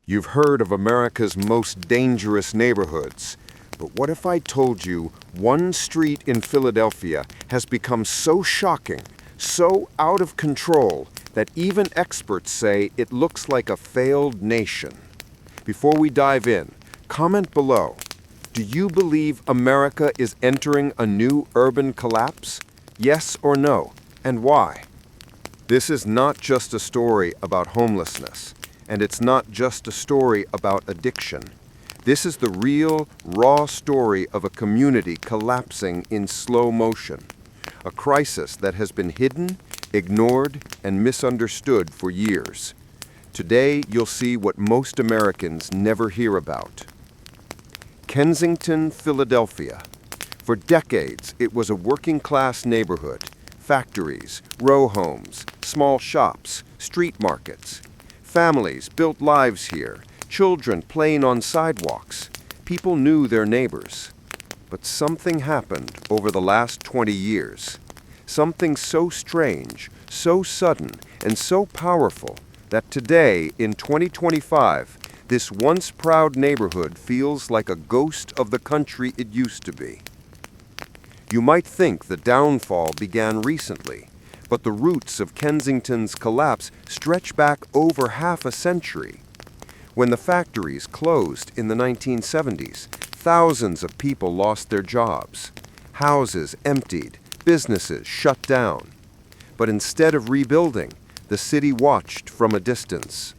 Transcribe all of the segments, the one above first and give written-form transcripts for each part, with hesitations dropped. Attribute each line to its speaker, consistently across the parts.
Speaker 1: You've heard of America's most dangerous neighborhoods, but what if I told you one street in Philadelphia has become so shocking, so out of control, that even experts say it looks like a failed nation? Before we dive in, comment below. Do you believe America is entering a new urban collapse? Yes or no, and why? This is not just a story about homelessness, and it's not just a story about addiction. This is the real, raw story of a community collapsing in slow motion, a crisis that has been hidden, ignored, and misunderstood for years. Today, you'll see what most Americans never hear about. Kensington, Philadelphia. For decades, it was a working-class neighborhood. Factories, row homes, small shops, street markets. Families built lives here, children playing on sidewalks. People knew their neighbors. But something happened over the last 20 years. Something so strange, so sudden, and so powerful that today, in 2025, this once proud neighborhood feels like a ghost of the country it used to be. You might think the downfall began recently, but the roots of Kensington's collapse stretch back over half a century. When the factories closed in the 1970s, thousands of people lost their jobs. Houses emptied, businesses shut down. But instead of rebuilding, the city watched from a distance.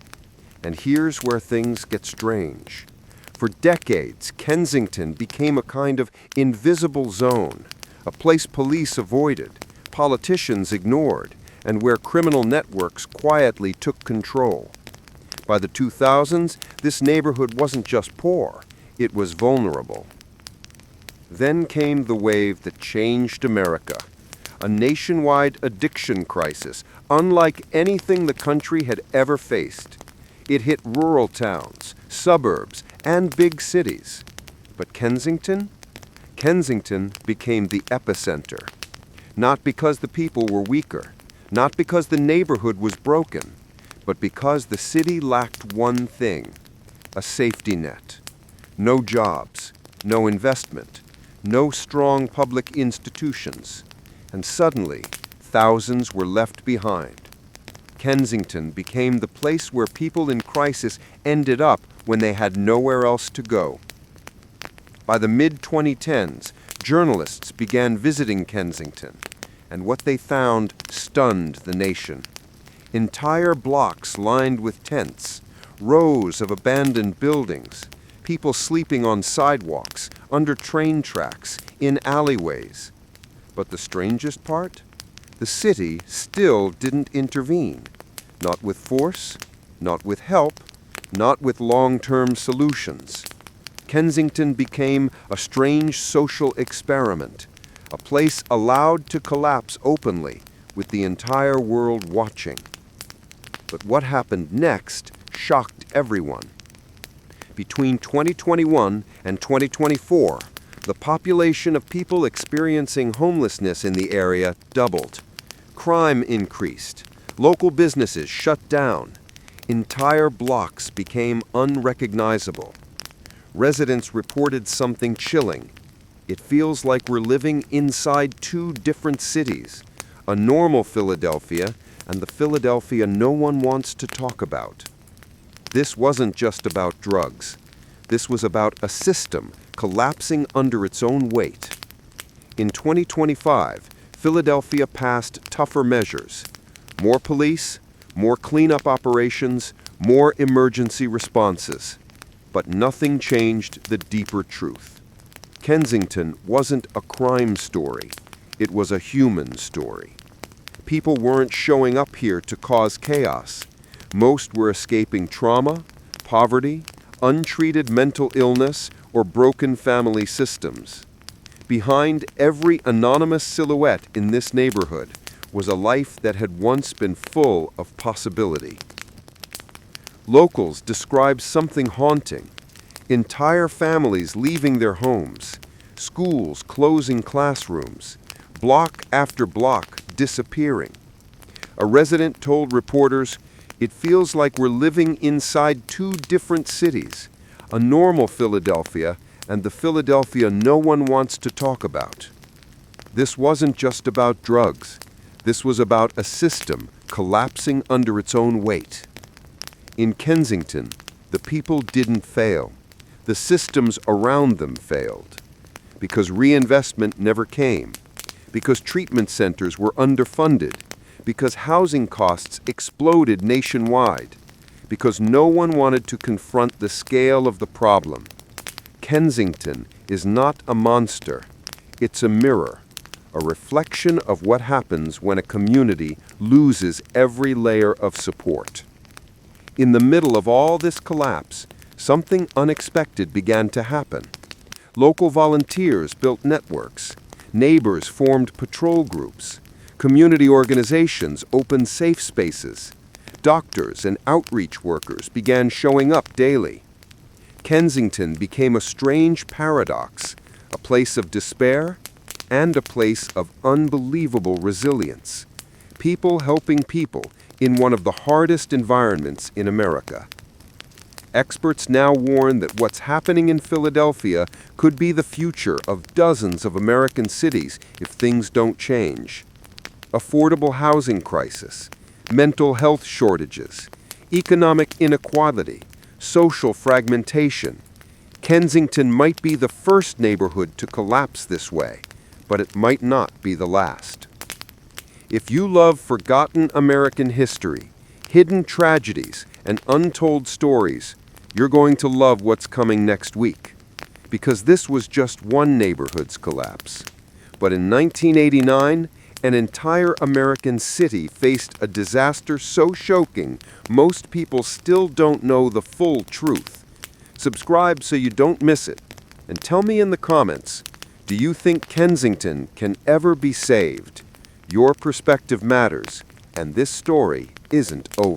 Speaker 1: And here's where things get strange. For decades, Kensington became a kind of invisible zone, a place police avoided, politicians ignored, and where criminal networks quietly took control. By the 2000s, this neighborhood wasn't just poor, it was vulnerable. Then came the wave that changed America, a nationwide addiction crisis unlike anything the country had ever faced. It hit rural towns, suburbs, and big cities. But Kensington? Kensington became the epicenter. Not because the people were weaker, not because the neighborhood was broken, but because the city lacked one thing: a safety net. No jobs, no investment, no strong public institutions. And suddenly, thousands were left behind. Kensington became the place where people in crisis ended up when they had nowhere else to go. By the mid-2010s, journalists began visiting Kensington, and what they found stunned the nation. Entire blocks lined with tents, rows of abandoned buildings, people sleeping on sidewalks, under train tracks, in alleyways. But the strangest part? The city still didn't intervene. Not with force, not with help, not with long-term solutions. Kensington became a strange social experiment, a place allowed to collapse openly, with the entire world watching. But what happened next shocked everyone. Between 2021 and 2024, the population of people experiencing homelessness in the area doubled. Crime increased. Local businesses shut down. Entire blocks became unrecognizable. Residents reported something chilling. It feels like we're living inside two different cities, a normal Philadelphia and the Philadelphia no one wants to talk about. This wasn't just about drugs. This was about a system collapsing under its own weight. In 2025, Philadelphia passed tougher measures. More police, more cleanup operations, more emergency responses. But nothing changed the deeper truth. Kensington wasn't a crime story. It was a human story. People weren't showing up here to cause chaos. Most were escaping trauma, poverty, untreated mental illness, or broken family systems. Behind every anonymous silhouette in this neighborhood was a life that had once been full of possibility. Locals described something haunting. Entire families leaving their homes, schools closing classrooms, block after block disappearing. A resident told reporters, It feels like we're living inside two different cities, a normal Philadelphia and the Philadelphia no one wants to talk about. This wasn't just about drugs. This was about a system collapsing under its own weight. In Kensington, the people didn't fail. The systems around them failed. Because reinvestment never came. Because treatment centers were underfunded. Because housing costs exploded nationwide. Because no one wanted to confront the scale of the problem. Kensington is not a monster. It's a mirror, a reflection of what happens when a community loses every layer of support. In the middle of all this collapse, something unexpected began to happen. Local volunteers built networks. Neighbors formed patrol groups. Community organizations opened safe spaces. Doctors and outreach workers began showing up daily. Kensington became a strange paradox, a place of despair and a place of unbelievable resilience. People helping people in one of the hardest environments in America. Experts now warn that what's happening in Philadelphia could be the future of dozens of American cities if things don't change. Affordable housing crisis, mental health shortages, economic inequality, social fragmentation. Kensington might be the first neighborhood to collapse this way, but it might not be the last. If you love forgotten American history, hidden tragedies, and untold stories, you're going to love what's coming next week. Because this was just one neighborhood's collapse. But in 1989, an entire American city faced a disaster so shocking, most people still don't know the full truth. Subscribe so you don't miss it. And tell me in the comments, do you think Kensington can ever be saved? Your perspective matters, and this story isn't over.